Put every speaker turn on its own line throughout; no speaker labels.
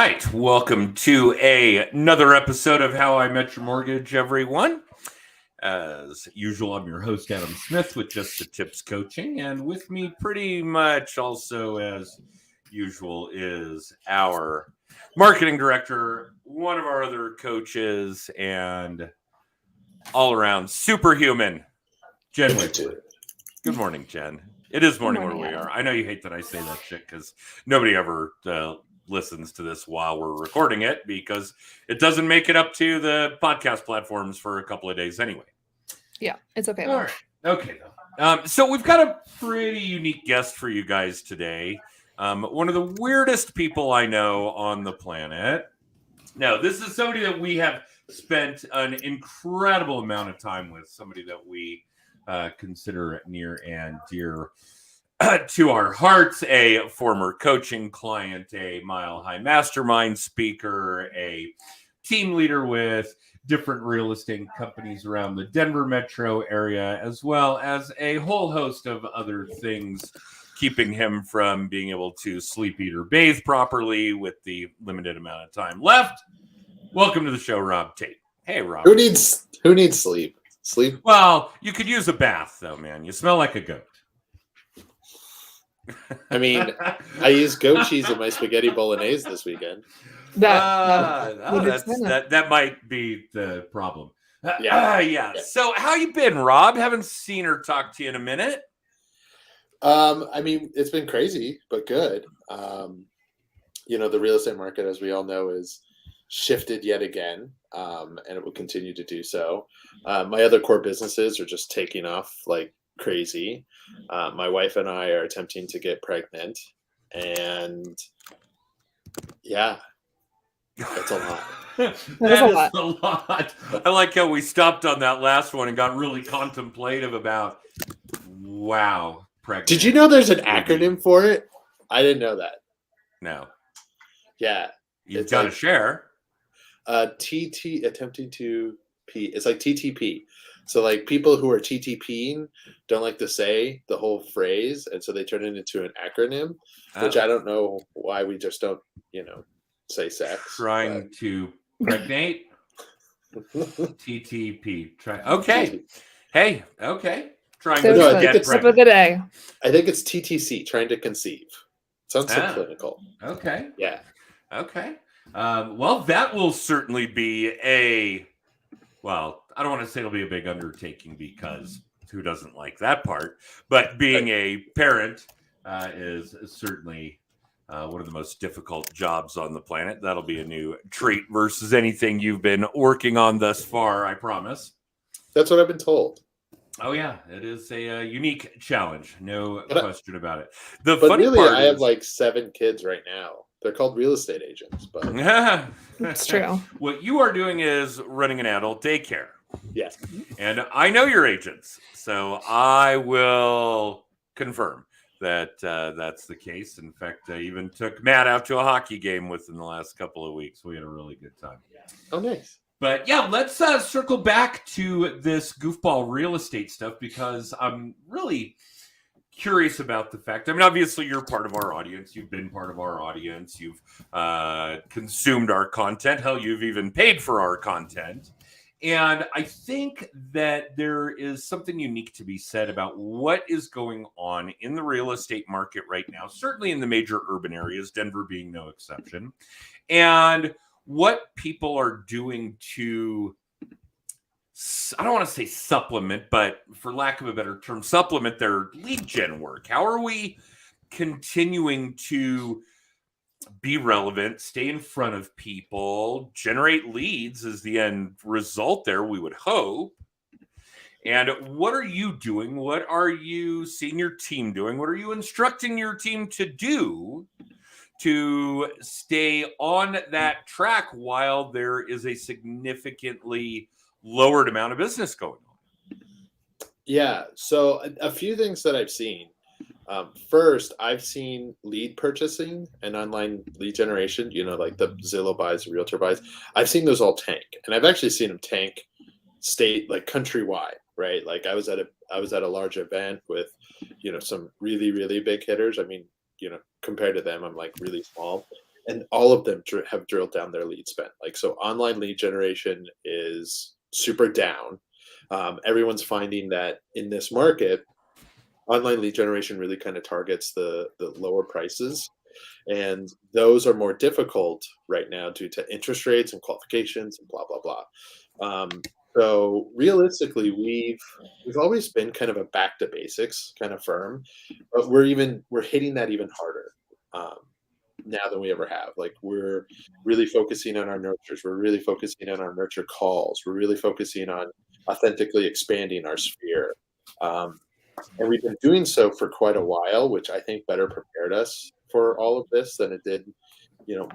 right, welcome to another episode of How I Met Your Mortgage, everyone. As usual, I'm your host, Adam Smith, with Just the Tips Coaching, and with me pretty much also as usual is our marketing director, one of our other coaches, and all-around superhuman, Jen Wakewood. Good morning, Jen. It is morning where we are. I know you hate that I say that shit because nobody ever listens to this while we're recording it because it doesn't make it up to the podcast platforms for a couple of days anyway.
Yeah, it's okay.
All right. Okay, though. So we've got a pretty unique guest for you guys today. One of the weirdest people I know on the planet. Now, this is somebody that we have spent an incredible amount of time with, somebody that we consider near and dear to our hearts, a former coaching client, a Mile High Mastermind speaker, a team leader with different real estate companies around the Denver metro area, as well as a whole host of other things, keeping him from being able to sleep, eat, or bathe properly with the limited amount of time left. Welcome to the show, Rob Tait. Hey, Rob.
Who needs sleep? Sleep?
Well, you could use a bath, though, man. You smell like a goat.
I mean, I used goat cheese in my spaghetti bolognese this weekend.
That might be the problem. Yeah. So how you been, Rob? Haven't seen or talked to you in a minute.
I mean, it's been crazy, but good. The real estate market, as we all know, is shifted yet again, and it will continue to do so. My other core businesses are just taking off like crazy. My wife and I are attempting to get pregnant, and yeah, that's a lot.
That is a lot. I like how we stopped on that last one and got really contemplative about, wow, pregnant.
Did you know there's an acronym for it? I didn't know that.
No.
Yeah.
You've got to share.
TT, attempting to P. It's like TTP. So like people who are TTPing don't like to say the whole phrase, and so they turn it into an acronym, which I don't know why we just don't, say sex.
Trying to pregnate. TTP. Okay. Hey. Okay. Trying to get pregnant.
Of the day.
I think it's TTC. Trying to conceive. Sounds so clinical.
Okay.
Yeah.
Okay. Well, that will certainly be I don't want to say it'll be a big undertaking because who doesn't like that part? But being a parent is certainly one of the most difficult jobs on the planet. That'll be a new treat versus anything you've been working on thus far, I promise.
That's what I've been told.
Oh, yeah. It is a unique challenge. No question about it.
But funny really, part I have like 7 kids right now. They're called real estate agents, but
it's true.
What you are doing is running an adult daycare.
Yes.
And I know your agents, so I will confirm that that's the case. In fact, I even took Matt out to a hockey game within the last couple of weeks. We had a really good time.
Oh, nice.
But yeah, let's circle back to this goofball real estate stuff because I'm really curious about the fact. I mean, obviously, you're part of our audience. You've been part of our audience. You've consumed our content. Hell, you've even paid for our content. And I think that there is something unique to be said about what is going on in the real estate market right now, certainly in the major urban areas, Denver being no exception, and what people are doing to, I don't want to say supplement, but for lack of a better term, supplement their lead gen work. How are we continuing to be relevant, stay in front of people, generate leads is the end result there, we would hope. And what are you doing? What are you seeing your team doing? What are you instructing your team to do to stay on that track while there is a significantly lowered amount of business going on?
Yeah, so a few things that I've seen. First, I've seen lead purchasing and online lead generation, like the Zillow buys, Realtor buys. I've seen those all tank, and I've actually seen them tank state, like countrywide, right? Like I was at a large event with, some really, really big hitters. I mean, compared to them, I'm like really small. and all of them have drilled down their lead spend. Like, so online lead generation is super down. Everyone's finding that in this market, online lead generation really kind of targets the lower prices, and those are more difficult right now due to interest rates and qualifications and blah blah blah. So realistically, we've always been kind of a back to basics kind of firm, but we're hitting that even harder now than we ever have. Like, we're really focusing on our nurtures. We're really focusing on our nurture calls. We're really focusing on authentically expanding our sphere. Um, and we've been doing so for quite a while, which I think better prepared us for all of this than it did,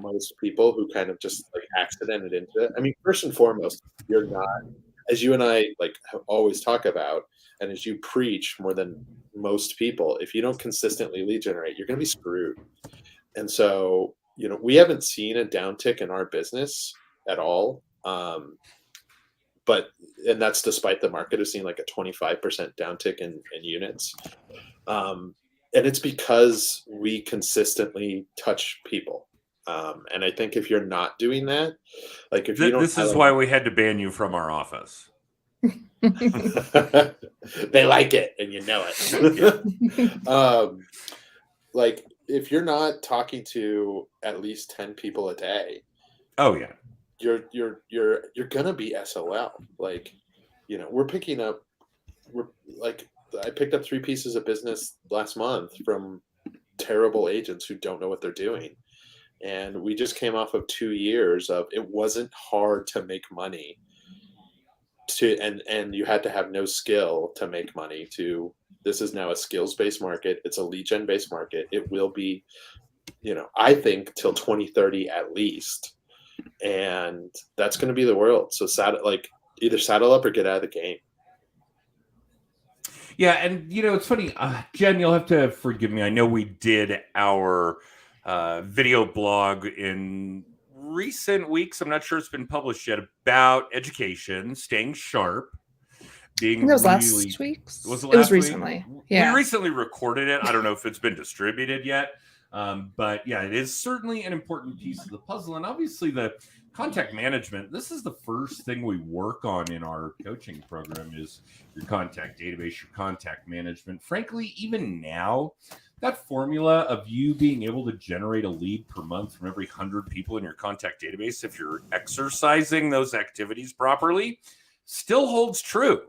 most people who kind of just like accidented into it. I mean, first and foremost, you're not, as you and I like always talk about, and as you preach more than most people, if you don't consistently lead generate, you're going to be screwed. And so, we haven't seen a downtick in our business at all. And that's despite the market has seen like a 25% downtick in units. And it's because we consistently touch people. And I think if you're not doing that, like if you don't,
this is why we had to ban you from our office.
They like it, and you know it. Like, if you're not talking to at least 10 people a day,
oh yeah,
you're gonna be SOL. Like, I picked up 3 pieces of business last month from terrible agents who don't know what they're doing. And we just came off of 2 years of, it wasn't hard to make money and you had to have no skill to make money, to this is now a skills-based market. It's a lead gen based market. It will be, I think till 2030 at least. And that's going to be the world. So either saddle up or get out of the game.
Yeah, and it's funny, Jen, you'll have to forgive me. I know we did our video blog in recent weeks. I'm not sure it's been published yet, about education, staying sharp, being.
I think it was
really,
last week's.
Was it last
It was
week?
recently. Yeah.
We recently recorded it. I don't know if it's been distributed yet. But yeah, it is certainly an important piece of the puzzle. And obviously the contact management, this is the first thing we work on in our coaching program, is your contact database, your contact management. Frankly, even now, that formula of you being able to generate a lead per month from every 100 people in your contact database, if you're exercising those activities properly, still holds true.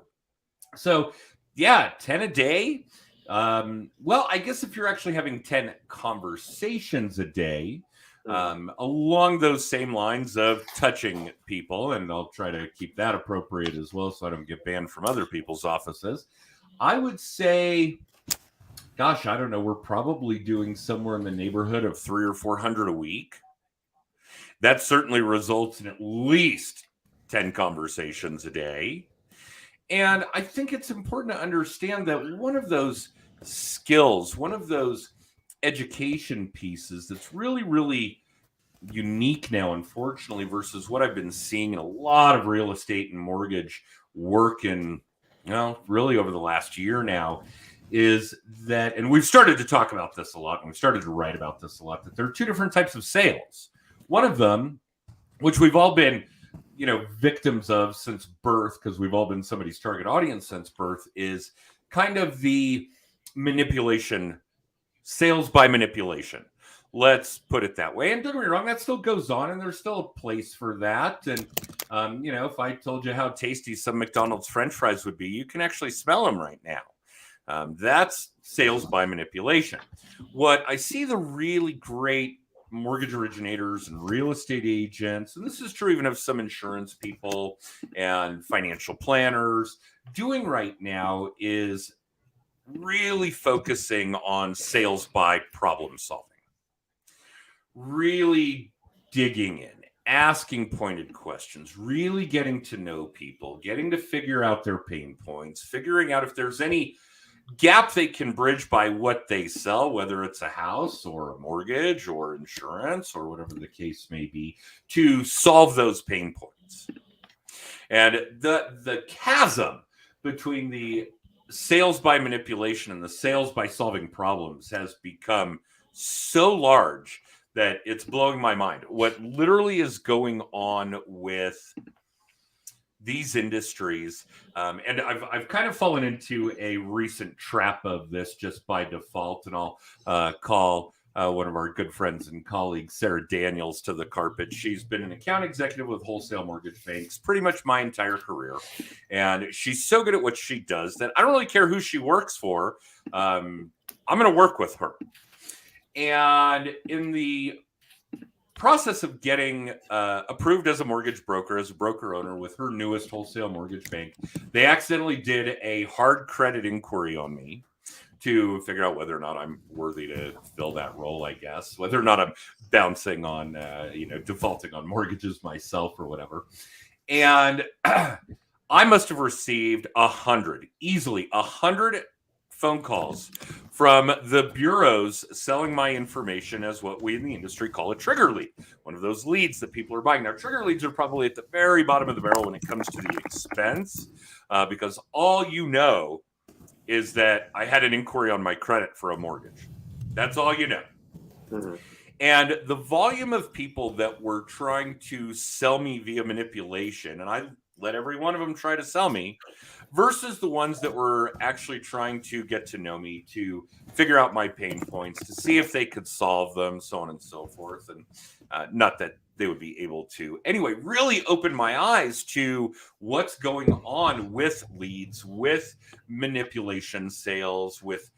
So yeah, 10 a day. Well, I guess if you're actually having 10 conversations a day, along those same lines of touching people, and I'll try to keep that appropriate as well so I don't get banned from other people's offices, I would say, gosh, I don't know, we're probably doing somewhere in the neighborhood of 300 or 400 a week. That certainly results in at least 10 conversations a day. And I think it's important to understand that one of those skills, one of those education pieces that's really, really unique now, unfortunately, versus what I've been seeing in a lot of real estate and mortgage work in, really over the last year now, is that, and we've started to talk about this a lot, and we've started to write about this a lot, that there are 2 different types of sales. One of them, which we've all been victims of since birth, because we've all been somebody's target audience since birth, is kind of the manipulation, sales by manipulation. Let's put it that way. And don't get me wrong, that still goes on, and there's still a place for that. And, if I told you how tasty some McDonald's French fries would be, you can actually smell them right now. That's sales by manipulation. What I see the really great mortgage originators and real estate agents, and this is true even of some insurance people and financial planners, doing right now is really focusing on sales by problem solving. Really digging in, asking pointed questions, really getting to know people, getting to figure out their pain points, figuring out if there's any gap they can bridge by what they sell, whether it's a house or a mortgage or insurance or whatever the case may be, to solve those pain points. And the chasm between the sales by manipulation and the sales by solving problems has become so large that it's blowing my mind. What literally is going on with these industries, and I've kind of fallen into a recent trap of this just by default, and I'll call one of our good friends and colleagues, Sarah Daniels, to the carpet. She's been an account executive with wholesale mortgage banks pretty much my entire career, and she's so good at what she does that I don't really care who she works for. I'm going to work with her. And in the process of getting approved as a mortgage broker, as a broker owner with her newest wholesale mortgage bank, they accidentally did a hard credit inquiry on me to figure out whether or not I'm worthy to fill that role, I guess, whether or not I'm bouncing on, defaulting on mortgages myself or whatever. And I must have received easily 100 phone calls from the bureaus selling my information as what we in the industry call a trigger lead, one of those leads that people are buying. Now, trigger leads are probably at the very bottom of the barrel when it comes to the expense, because all you know is that I had an inquiry on my credit for a mortgage. That's all you know. Mm-hmm. And the volume of people that were trying to sell me via manipulation, and I let every one of them try to sell me, versus the ones that were actually trying to get to know me, to figure out my pain points, to see if they could solve them, so on and so forth. And not that they would be able to. Anyway, really opened my eyes to what's going on with leads, with manipulation sales, with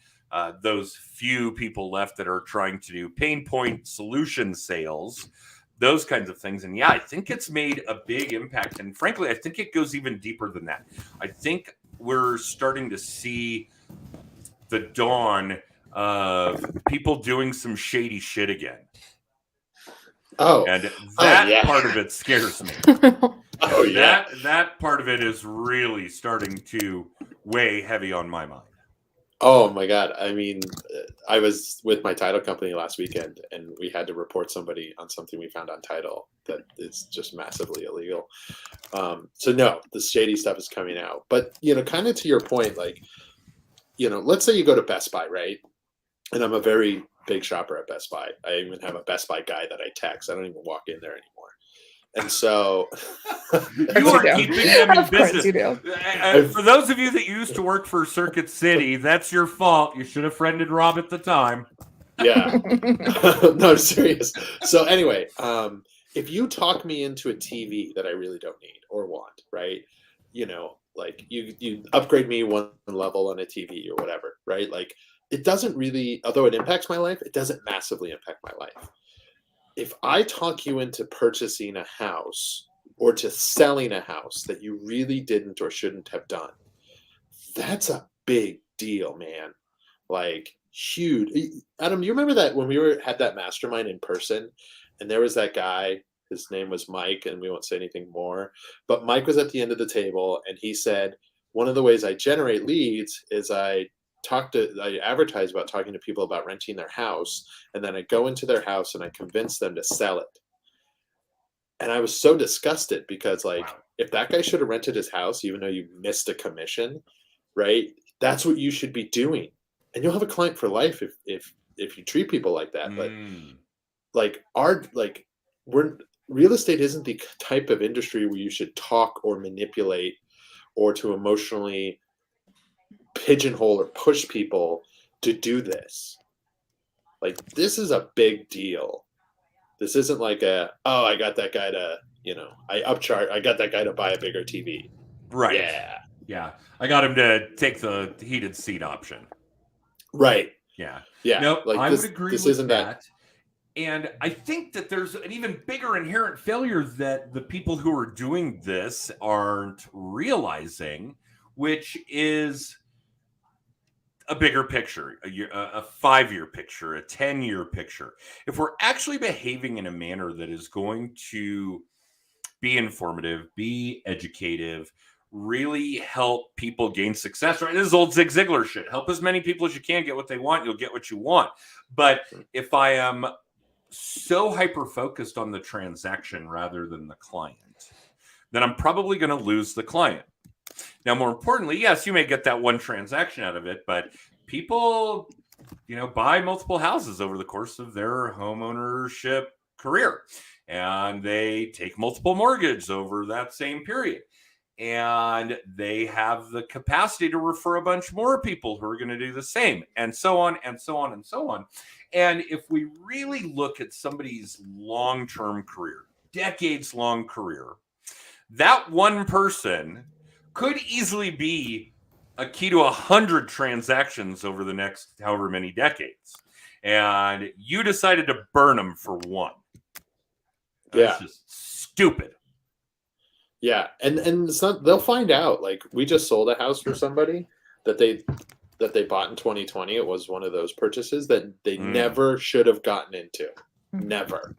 those few people left that are trying to do pain point solution sales, those kinds of things. And yeah, I think it's made a big impact. And frankly, I think it goes even deeper than that. I think we're starting to see the dawn of people doing some shady shit again.
Oh,
and that part of it scares me.
Oh yeah,
that part of it is really starting to weigh heavy on my mind.
Oh my God. I mean, I was with my title company last weekend and we had to report somebody on something we found on title that is just massively illegal. So no, the shady stuff is coming out. But, kind of to your point, like, let's say you go to Best Buy, right? And I'm a very big shopper at Best Buy. I even have a Best Buy guy that I text. I don't even walk in there anymore. And so
you are keeping them in business.
You do.
For those of you that used to work for Circuit City, that's your fault. You should have friended Rob at the time.
Yeah. No, I'm serious. So anyway, if you talk me into a TV that I really don't need or want, right? Like you upgrade me one level on a TV or whatever, right? Like it doesn't really, although it impacts my life, it doesn't massively impact my life. If I talk you into purchasing a house or to selling a house that you really didn't or shouldn't have done, that's a big deal, man. Like huge. Adam, you remember that when we had that mastermind in person and there was that guy, his name was Mike, and we won't say anything more, but Mike was at the end of the table and he said, one of the ways I generate leads is I advertise about talking to people about renting their house, and then I go into their house and I convince them to sell it. And I was so disgusted because, like, if that guy should have rented his house, even though you missed a commission, right? That's what you should be doing, and you'll have a client for life if you treat people like that. But real estate isn't the type of industry where you should talk or manipulate or to emotionally pigeonhole or push people to do this. Like, this is a big deal. This isn't like I got that guy to, I got that guy to buy a bigger TV.
Right. Yeah. I got him to take the heated seat option.
Right.
Yeah.
Nope,
I would agree with that. And I think that there's an even bigger inherent failure that the people who are doing this aren't realizing, which is a bigger picture, a 5-year picture, a 10-year picture. If we're actually behaving in a manner that is going to be informative, be educative, really help people gain success, right? This is old Zig Ziglar shit. Help as many people as you can get what they want. You'll get what you want. But if I am so hyper-focused on the transaction rather than the client, then I'm probably going to lose the client. Now, more importantly, yes, you may get that one transaction out of it, but people buy multiple houses over the course of their homeownership career, and they take multiple mortgages over that same period. And they have the capacity to refer a bunch more people who are going to do the same, and so on and so on and so on. And if we really look at somebody's long-term career, decades-long career, that one person could easily be a key to 100 transactions over the next however many decades. And you decided to burn them for one. That's just stupid.
Yeah, and it's not, they'll find out. Like, we just sold a house for somebody that they bought in 2020. It was one of those purchases that they never should have gotten into. Never.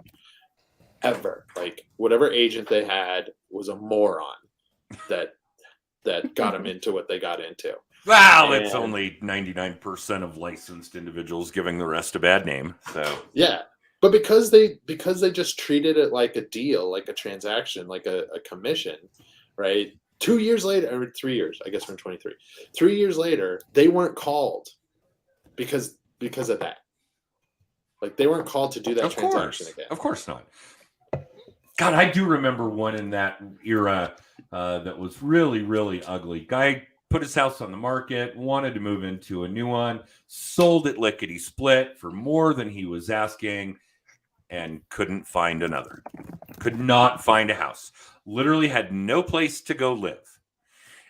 Ever. Like, whatever agent they had was a moron that got them into what they got into.
Well, it's only 99% of licensed individuals giving the rest a bad name. So
yeah. But because they just treated it like a deal, like a transaction, like a commission, right? 2 years later, or 3 years, I guess we're in 23. 3 years later, they weren't called because of that. Like, they weren't called to do that transaction again.
Of course not. God, I do remember one in that era that was really, really ugly. Guy put his house on the market, wanted to move into a new one, sold it lickety split for more than he was asking, and couldn't find another. Could not find a house. Literally had no place to go live.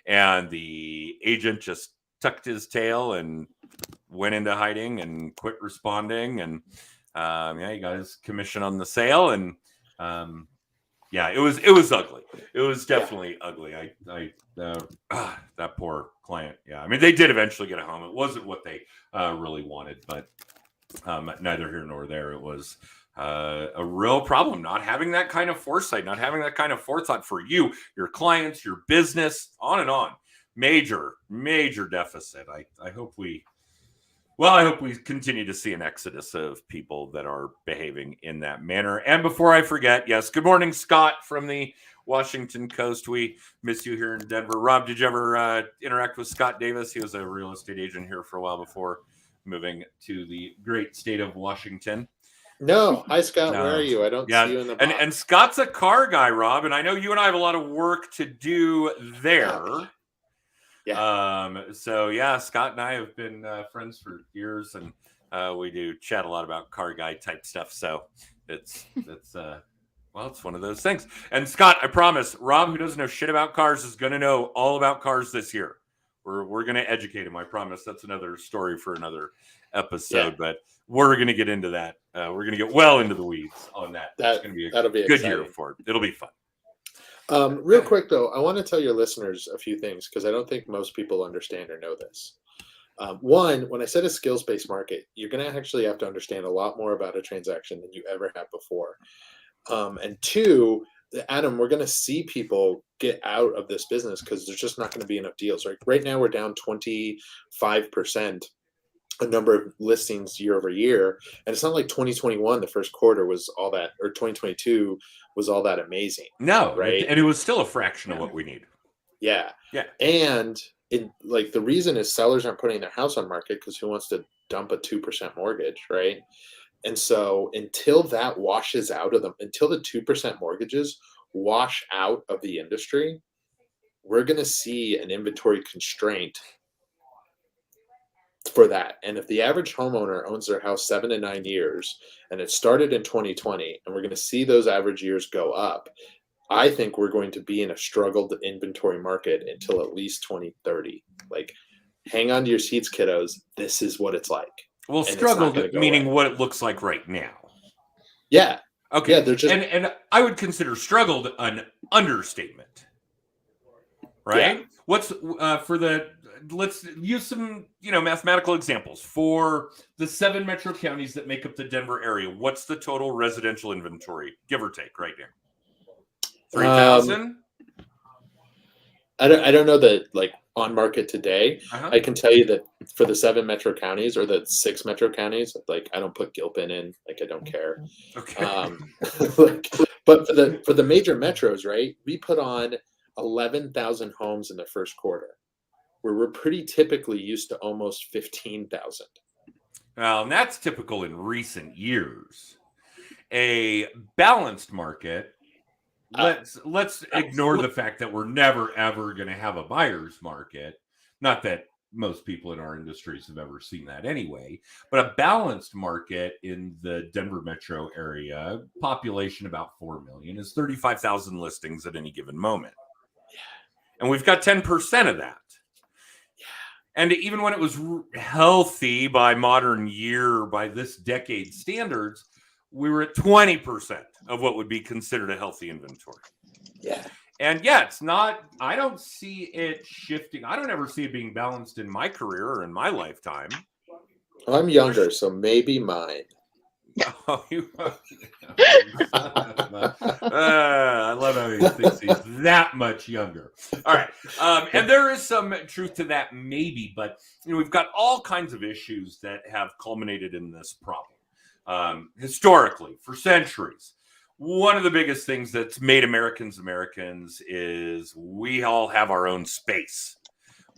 And the agent just tucked his tail and went into hiding and quit responding. And he got his commission on the sale. And it was ugly. It was definitely ugly. That poor client. Yeah, I mean, they did eventually get a home. It wasn't what they really wanted, but neither here nor there. It was a real problem, not having that kind of foresight, not having that kind of forethought for you, your clients, your business, on and on. Major deficit. I hope we continue to see an exodus of people that are behaving in that manner. And before I forget, yes, good morning, Scott from the Washington coast. We miss you here in Denver. Rob, did you ever interact with Scott Davis? He was a real estate agent here for a while before moving to the great state of Washington.
No. Hi, Scott. No. Where are you? I don't see you in the box.
And Scott's a car guy, Rob, and I know you and I have a lot of work to do there. Yeah. Scott and I have been friends for years, and we do chat a lot about car guy type stuff. So it's one of those things. And Scott, I promise, Rob, who doesn't know shit about cars, is going to know all about cars this year. We're going to educate him. I promise. That's another story for another episode, but we're going to get into that. We're going to get well into the weeds on that. That's going to be a good year for it. It'll be fun.
Real quick, though, I want to tell your listeners a few things because I don't think most people understand or know this. One, when I said a skills-based market, you're going to actually have to understand a lot more about a transaction than you ever have before. And two, Adam, we're going to see people get out of this business because there's just not going to be enough deals. Right now, we're down 25%. A number of listings year over year, and it's not like 2021 the first quarter was all that, or 2022 was all that amazing.
No, right? And it was still a fraction of what we need.
Yeah. And the reason is sellers aren't putting their house on market because who wants to dump a 2% mortgage, right? And so until that washes out of them, until the 2% mortgages wash out of the industry, we're going to see an inventory constraint for that. And if the average homeowner owns their house 7 to 9 years, and it started in 2020, and we're going to see those average years go up, I think we're going to be in a struggled inventory market until at least 2030. Like, hang on to your seats, kiddos. This is what it's like.
Well, struggled meaning what it looks like right now.
Yeah.
Okay. Yeah, they're just... and I would consider struggled an understatement. Right? Yeah. What's let's use some, mathematical examples. For the 7 metro counties that make up the Denver area, what's the total residential inventory, give or take, right now? 3,000?
I don't know that, on market today. I can tell you that for the 7 metro counties or the 6 metro counties, I don't put Gilpin in, I don't care.
Okay.
But for the major metros, right, we put on 11,000 homes in the first quarter, where we're pretty typically used to almost 15,000.
Well, and that's typical in recent years. A balanced market, let's ignore the fact that we're never ever going to have a buyer's market. Not that most people in our industries have ever seen that anyway, but a balanced market in the Denver metro area, population about 4 million, is 35,000 listings at any given moment. And we've got 10% of that. And even when it was healthy by modern year, by this decade standards, we were at 20% of what would be considered a healthy inventory.
Yeah.
And yeah, it's not, I don't see it shifting. I don't ever see it being balanced in my career or in my lifetime.
Well, I'm younger, so maybe mine.
Oh, I love how he thinks he's that much younger. All right. And there is some truth to that, maybe, but we've got all kinds of issues that have culminated in this problem. Historically, for centuries, one of the biggest things that's made Americans Americans is we all have our own space.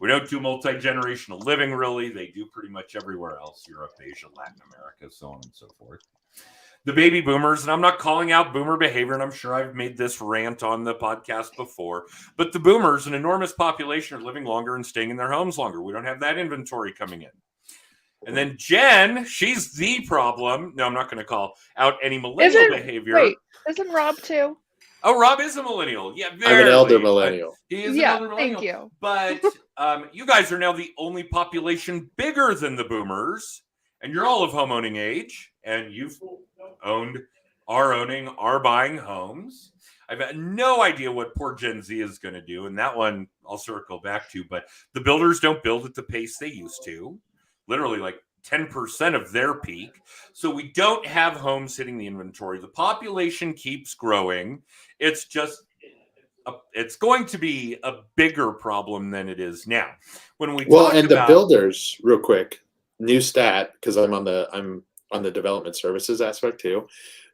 We don't do multi-generational living, really. They do pretty much everywhere else, Europe, Asia, Latin America, so on and so forth. The baby boomers, and I'm not calling out boomer behavior, and I'm sure I've made this rant on the podcast before, but the boomers, an enormous population, are living longer and staying in their homes longer. We don't have that inventory coming in. And then Jen, she's the problem. No, I'm not going to call out any millennial behavior.
Wait, isn't Rob too?
Oh, Rob is a millennial. Yeah,
I'm an elder millennial.
He is an elder millennial.
Thank you.
But you guys are now the only population bigger than the boomers, and you're all of home owning age, and you've are buying homes. I've got no idea what poor Gen Z is going to do, and that one I'll circle back to, but the builders don't build at the pace they used to, literally like 10% of their peak. So we don't have homes hitting the inventory. The population keeps growing. It's just, it's going to be a bigger problem than it is now. When we
the builders, real quick, new stat, because I'm on the development services aspect too.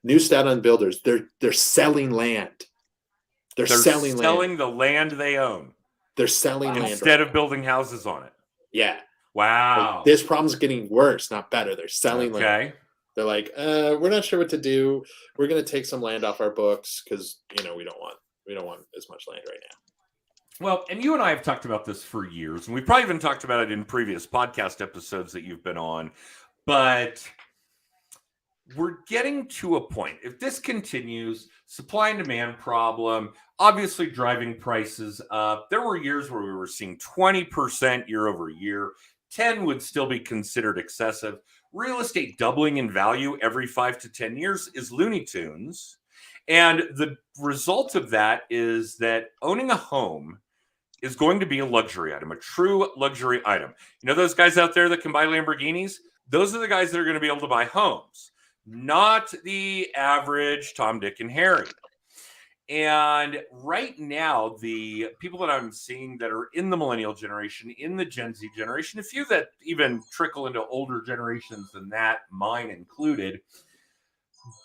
New stat on builders, they're selling land. They're selling
the land they own.
They're selling land
instead of building houses on it.
Yeah.
Wow.
Like, this problem's getting worse, not better. They're selling land.
Okay.
They're like, we're not sure what to do. We're going to take some land off our books because we don't want as much land right now.
Well, and you and I have talked about this for years, and we've probably even talked about it in previous podcast episodes that you've been on, but we're getting to a point. If this continues, supply and demand problem, obviously driving prices up. There were years where we were seeing 20% year over year. 10 would still be considered excessive. Real estate doubling in value every 5 to 10 years is Looney Tunes. And the result of that is that owning a home is going to be a luxury item, a true luxury item. You know those guys out there that can buy Lamborghinis? Those are the guys that are going to be able to buy homes, not the average Tom, Dick, and Harry. And right now, the people that I'm seeing that are in the millennial generation, in the Gen Z generation, a few that even trickle into older generations than that, mine included,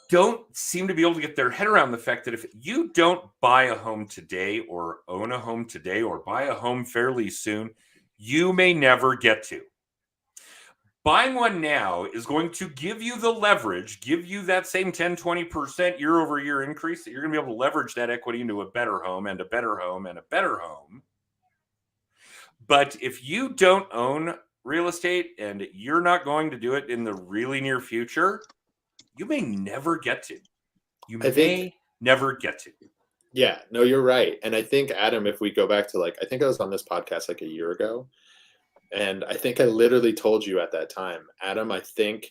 don't seem to be able to get their head around the fact that if you don't buy a home today or own a home today or buy a home fairly soon, you may never get to. Buying one now is going to give you the leverage, give you that same 10, 20% year over year increase that you're going to be able to leverage that equity into a better home and a better home and a better home. But if you don't own real estate and you're not going to do it in the really near future, you may never get to. You may never get to.
Yeah, no, you're right. And I think, Adam, if we go back to I think I was on this podcast like a year ago. And I think I literally told you at that time, Adam, I think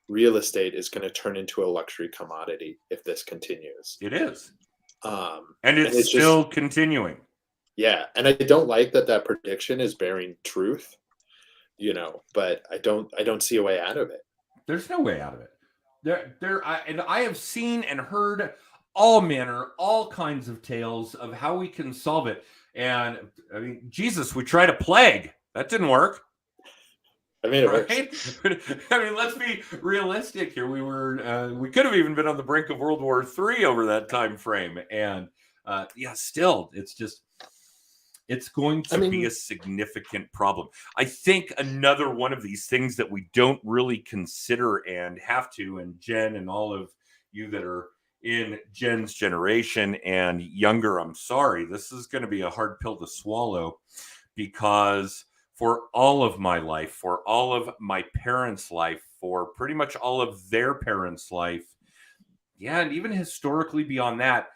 real estate is going to turn into a luxury commodity if this continues.
It is. And it's still continuing.
Yeah. And I don't like that prediction is bearing truth, but I don't see a way out of it.
There's no way out of it. I have seen and heard all kinds of tales of how we can solve it. And I mean, Jesus, we tried a plague. That didn't work.
I mean,
let's be realistic here. We could have even been on the brink of World War III over that time frame. And still, it's just, It's going to be a significant problem. I think another one of these things that we don't really consider and have to, and Jen and all of you that are in Jen's generation and younger, I'm sorry, this is going to be a hard pill to swallow, because for all of my life, for all of my parents' life, for pretty much all of their parents' life, yeah, and even historically beyond that,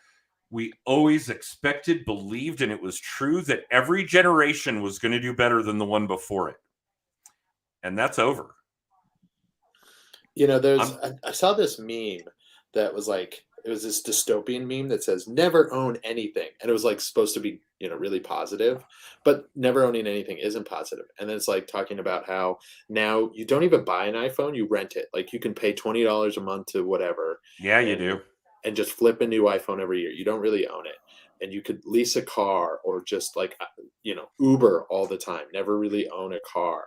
we always expected, believed, and it was true that every generation was going to do better than the one before it. And that's over.
You know, I saw this meme that was like, it was this dystopian meme that says never own anything. And it was like supposed to be, you know, really positive, but never owning anything isn't positive. And then it's like talking about how now you don't even buy an iPhone, you rent it. Like you can pay $20 a month to whatever.
Yeah, you do.
And just flip a new iPhone every year. You don't really own it. And you could lease a car or just like, you know, Uber all the time, never really own a car,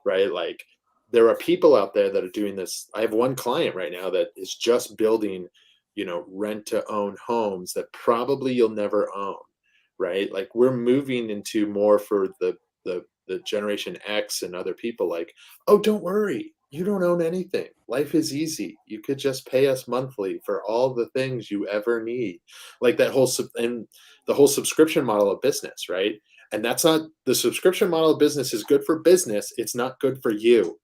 right? Like there are people out there that are doing this. I have one client right now that is just building, you know, rent to own homes that probably you'll never own, right? Like we're moving into more for the Generation X and other people like, oh, don't worry. You don't own anything. Life is easy. You could just pay us monthly for all the things you ever need. Like that whole and the whole subscription model of business, right? And that's not the subscription model of business is good for business. It's not good for you.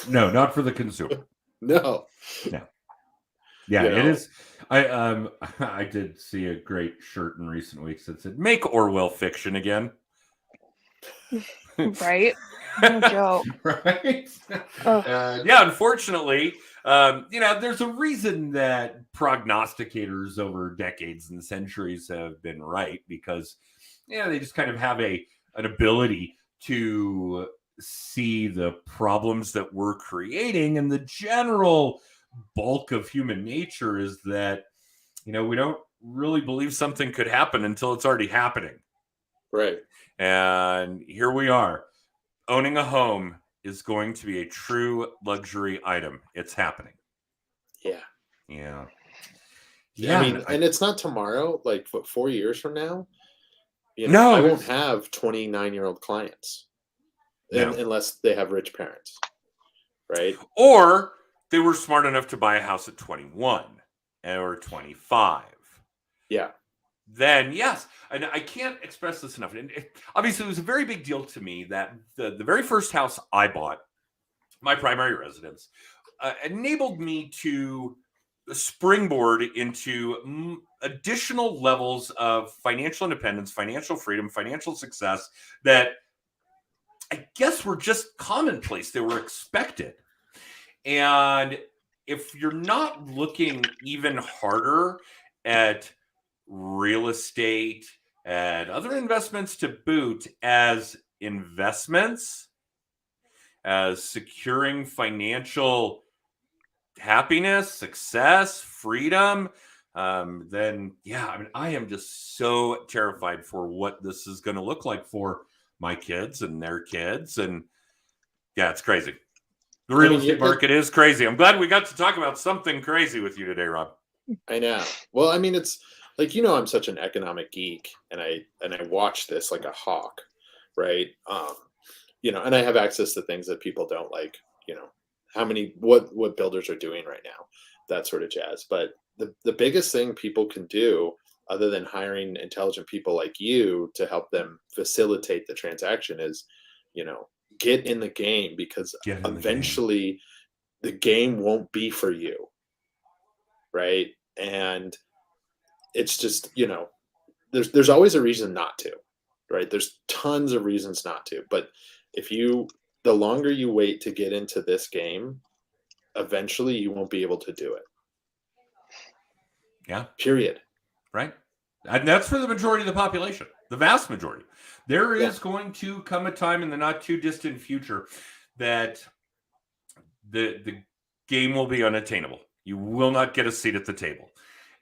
No, not for the consumer.
No.
Yeah,
You know?
it is. I did see a great shirt in recent weeks that said "Make Orwell fiction again."
Right? No joke.
Right?
Ugh.
Yeah, unfortunately, you know, there's a reason that prognosticators over decades and centuries have been right, because, yeah, they just kind of have an ability to see the problems that we're creating. And the general bulk of human nature is that, you know, we don't really believe something could happen until it's already happening.
Right.
And here we are. Owning a home is going to be a true luxury item. It's happening.
Yeah.
Yeah.
I mean, and it's not tomorrow, like 4 years from now. You know,
No,
I won't have 29-year-old clients unless they have rich parents. Right.
Or they were smart enough to buy a house at 21 or 25.
Yeah.
Then yes, and I can't express this enough. And obviously, it was a very big deal to me that the very first house I bought, my primary residence, enabled me to springboard into additional levels of financial independence, financial freedom, financial success that I guess were just commonplace. They were expected. And if you're not looking even harder at real estate and other investments to boot as investments, as securing financial happiness, success, freedom, then yeah, I mean, I am just so terrified for what this is going to look like for my kids and their kids. And yeah, it's crazy. The real estate market is crazy. I'm glad we got to talk about something crazy with you today, Rob.
I know. Well, I mean, it's like, you know, I'm such an economic geek, and I watch this like a hawk, right? You know, and I have access to things that people don't, like, you know, what builders are doing right now, that sort of jazz. But the biggest thing people can do, other than hiring intelligent people like you to help them facilitate the transaction, is, you know, get in the game, because eventually the game won't be for you. Right. And it's just, you know, there's always a reason not to, right? There's tons of reasons not to, but the longer you wait to get into this game, eventually you won't be able to do it.
Yeah.
Period.
Right. And that's for the majority of the population, the vast majority. There is going to come a time in the not too distant future that the game will be unattainable. You will not get a seat at the table.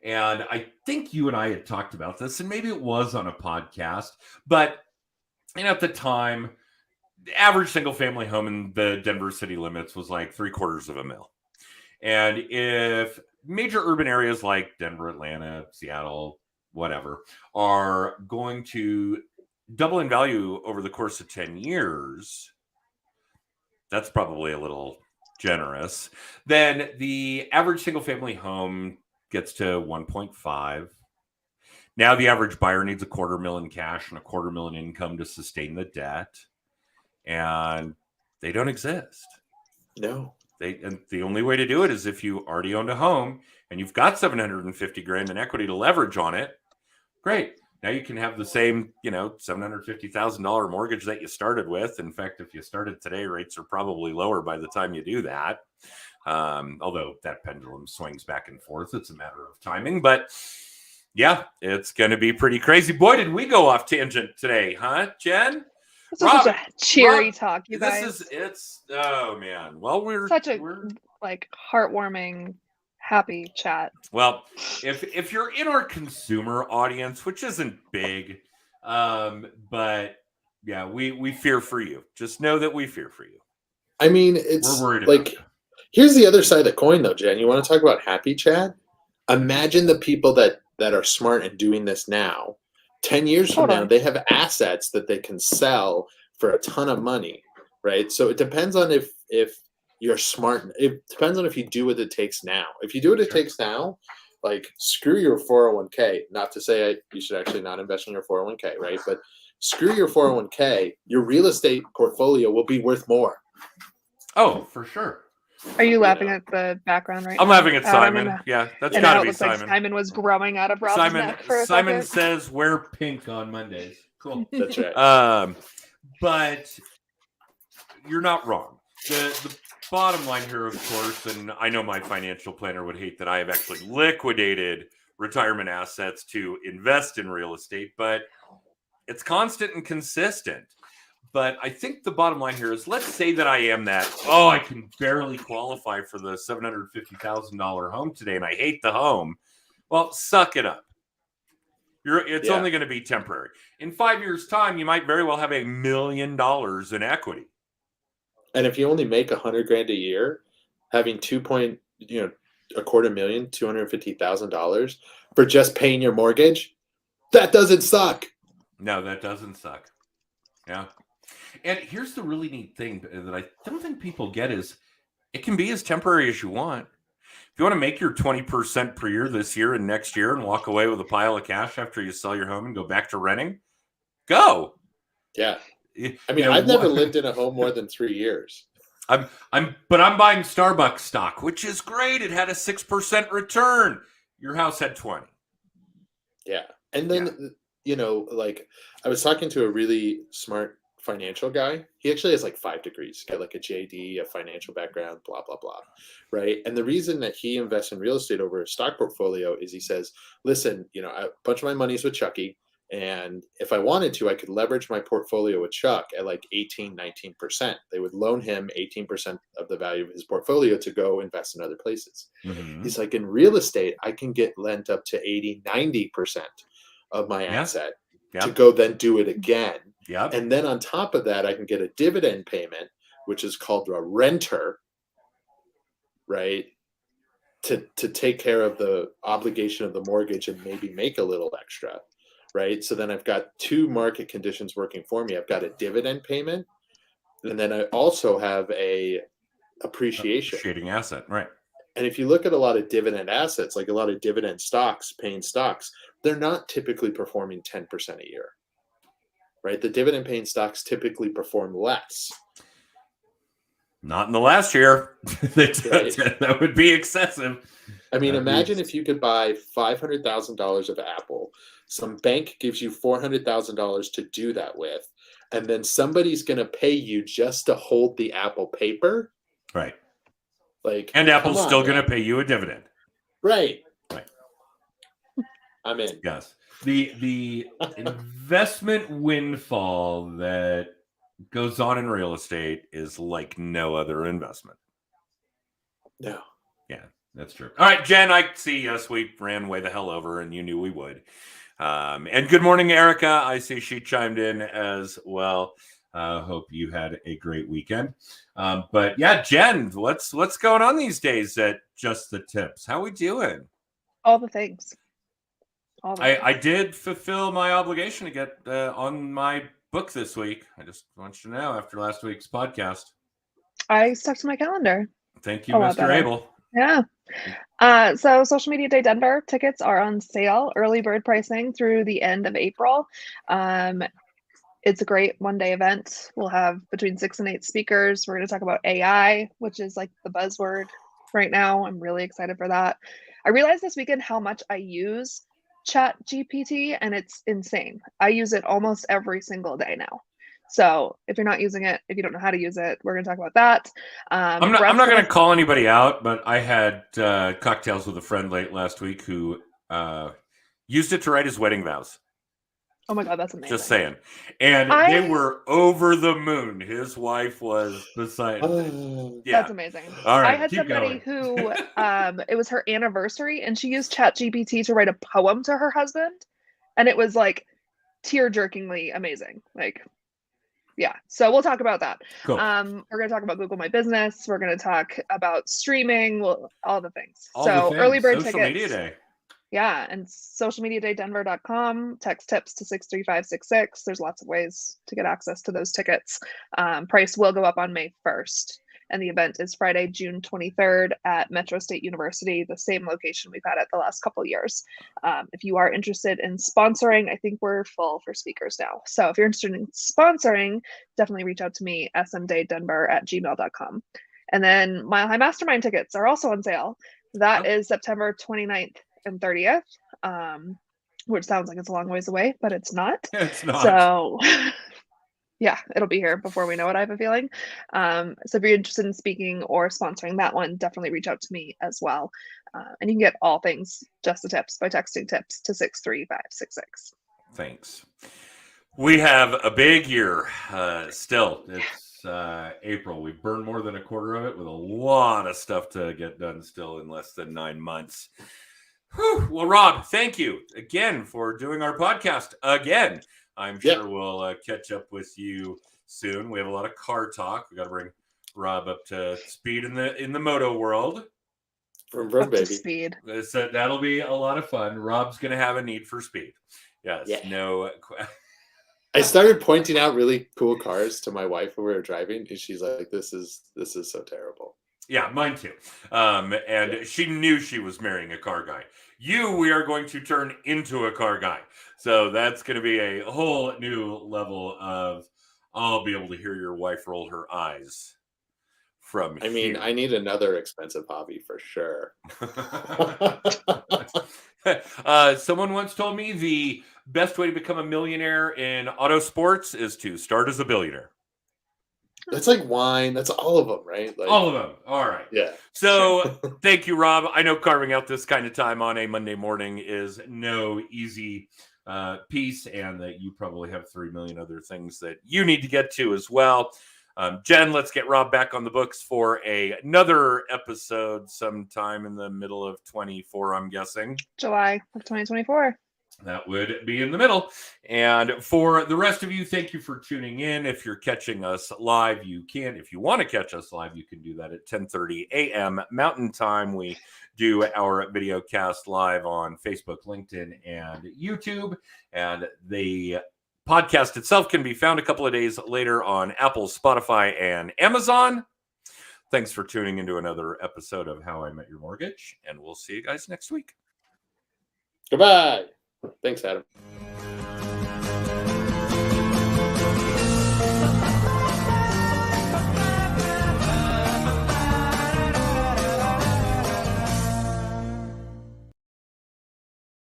And I think you and I had talked about this, and maybe it was on a podcast, but at the time, the average single family home in the Denver city limits was like $750,000. And if major urban areas like Denver, Atlanta, Seattle, whatever, are going to double in value over the course of 10 years, that's probably a little generous. Then the average single family home gets to 1.5. Now the average buyer needs $250,000 cash and $250,000 income to sustain the debt. And they don't exist.
No.
And the only way to do it is if you already owned a home and you've got $750,000 in equity to leverage on it. Great. Now you can have the same, $750,000 mortgage that you started with. In fact, if you started today, rates are probably lower by the time you do that. Although that pendulum swings back and forth. It's a matter of timing. But yeah, it's going to be pretty crazy. Boy, did we go off tangent today, huh, Jen?
This is such a cheery talk, you guys.
Oh man. Well, we're
like heartwarming, happy chat.
Well, if you're in our consumer audience, which isn't big, but yeah, we fear for you. Just know that we fear for you.
I mean, we're worried about you. Here's the other side of the coin, though, Jen. You want to talk about happy chat? Imagine the people that are smart and doing this now. 10 years from now, they have assets that they can sell for a ton of money, right? So it depends on if you're smart. It depends on if you do what it takes now. If you do what it takes now, like screw your 401k. Not to say you should actually not invest in your 401k, right? But screw your 401k. Your real estate portfolio will be worth more.
Oh, for sure.
Are you laughing at the background right now?
I'm laughing at Simon. Yeah, that's got to be Simon.
Like Simon was growing out of Rob's neck for a
Simon
second.
says wear pink on Mondays. Cool.
That's right.
But you're not wrong. The bottom line here, of course, and I know my financial planner would hate that I have actually liquidated retirement assets to invest in real estate, but it's constant and consistent. But I think the bottom line here is, let's say that I am that, I can barely qualify for the $750,000 home today, and I hate the home. Well, suck it up. It's only going to be temporary. In 5 years' time, you might very well have $1 million in equity.
And if you only make $100,000 a year, having $250,000 for just paying your mortgage, that doesn't suck.
No, that doesn't suck. Yeah. And here's the really neat thing that I don't think people get is it can be as temporary as you want. If you want to make your 20% per year this year and next year and walk away with a pile of cash after you sell your home and go back to renting, go.
Yeah. I mean, I've never lived in a home more than 3 years.
But I'm buying Starbucks stock, which is great. It had a 6% return. Your house had 20.
Yeah. And then, like I was talking to a really smart financial guy. He actually has like 5 degrees. He's got like a JD, a financial background, blah, blah, blah. Right. And the reason that he invests in real estate over a stock portfolio is he says, listen, a bunch of my money's with Chucky. And if I wanted to, I could leverage my portfolio with Chuck at like 18, 19%. They would loan him 18% of the value of his portfolio to go invest in other places. Mm-hmm. He's like, in real estate, I can get lent up to 80, 90% of my asset to go then do it again.
Yeah.
And then on top of that, I can get a dividend payment, which is called a renter, right? To take care of the obligation of the mortgage and maybe make a little extra, right? So then I've got 2 market conditions working for me. I've got a dividend payment, and then I also have a appreciating
asset, right?
And if you look at a lot of dividend assets, like a lot of dividend stocks, paying stocks, they're not typically performing 10% a year. Right, the dividend paying stocks typically perform less.
Not in the last year. That would be excessive.
I mean, imagine if you could buy $500,000 of Apple. Some bank gives you $400,000 to do that with, and then somebody's going to pay you just to hold the Apple paper.
Right.
And
Apple's still going to pay you a dividend.
Right. I'm in.
Yes. The investment windfall that goes on in real estate is like no other investment.
No.
Yeah, that's true. All right, Jen, I see. Yes, we ran way the hell over, and you knew we would. And good morning, Erica. I see she chimed in as well. Hope you had a great weekend. But yeah, Jen, what's going on these days at Just the Tips? How we doing?
All the things.
I did fulfill my obligation to get on my book this week. I just want you to know after last week's podcast.
I stuck to my calendar.
Thank you, Mr. Abel.
Yeah. So Social Media Day Denver tickets are on sale, early bird pricing through the end of April. It's a great one-day event. We'll have between 6 and 8 speakers. We're going to talk about AI, which is like the buzzword right now. I'm really excited for that. I realized this weekend how much I use Chat GPT, and it's insane. I use it almost every single day now. So if you're not using it, if you don't know how to use it, we're going to talk about that.
I'm not going to call anybody out, but I had cocktails with a friend late last week who used it to write his wedding vows.
Oh my God, that's amazing.
Just saying. And they were over the moon. His wife was beside him.
Yeah. That's amazing.
All right,
I had somebody who, it was her anniversary, and she used ChatGPT to write a poem to her husband. And it was like tear-jerkingly amazing. Like, yeah. So we'll talk about that.
Cool.
We're going to talk about Google My Business. We're going to talk about streaming, all the things.
All the things.
Early bird
Social
tickets.
Media Day.
Yeah, and socialmediadaydenver.com, text tips to 63566. There's lots of ways to get access to those tickets. Price will go up on May 1st, and the event is Friday, June 23rd at Metro State University, the same location we've had it the last couple of years. If you are interested in sponsoring, I think we're full for speakers now. So if you're interested in sponsoring, definitely reach out to me, smdaydenver@gmail.com. And then Mile High Mastermind tickets are also on sale. That is September 29th and 30th, which sounds like it's a long ways away, but it's not.
It's not.
So yeah, it'll be here before we know it, I have a feeling. So if you're interested in speaking or sponsoring that one, definitely reach out to me as well. And you can get all things Just the Tips by texting tips to 63566.
Thanks. We have a big year still. It's April. We've burned more than a quarter of it with a lot of stuff to get done still in less than 9 months. Whew. Well, Rob, thank you again for doing our podcast again. I'm sure we'll catch up with you soon. We have a lot of car talk. We got to bring Rob up to speed in the moto world.
Vroom, vroom, baby.
Speed.
So that'll be a lot of fun. Rob's going to have a need for speed. Yes.
Yeah.
No.
I started pointing out really cool cars to my wife when we were driving, and she's like, "This is so terrible."
Yeah, mine too. And she knew she was marrying a car guy. We are going to turn into a car guy. So that's going to be a whole new level of, I'll be able to hear your wife roll her eyes from
I mean,
here.
I need another expensive hobby for sure.
Someone once told me the best way to become a millionaire in auto sports is to start as a billionaire.
That's like wine. That's all of them, right? Like,
all of them. All right.
Yeah.
So thank you, Rob. I know carving out this kind of time on a Monday morning is no easy piece, and that you probably have 3 million other things that you need to get to as well. Jen, let's get Rob back on the books for another episode sometime in the middle of 24, I'm guessing.
July of 2024.
That would be in the middle. And for the rest of you, thank you for tuning in. If you're catching us live, you can. If you want to catch us live, you can do that at 10:30 a.m. Mountain Time. We do our video cast live on Facebook, LinkedIn, and YouTube. And the podcast itself can be found a couple of days later on Apple, Spotify, and Amazon. Thanks for tuning into another episode of How I Met Your Mortgage. And we'll see you guys next week.
Goodbye. Thanks, Adam.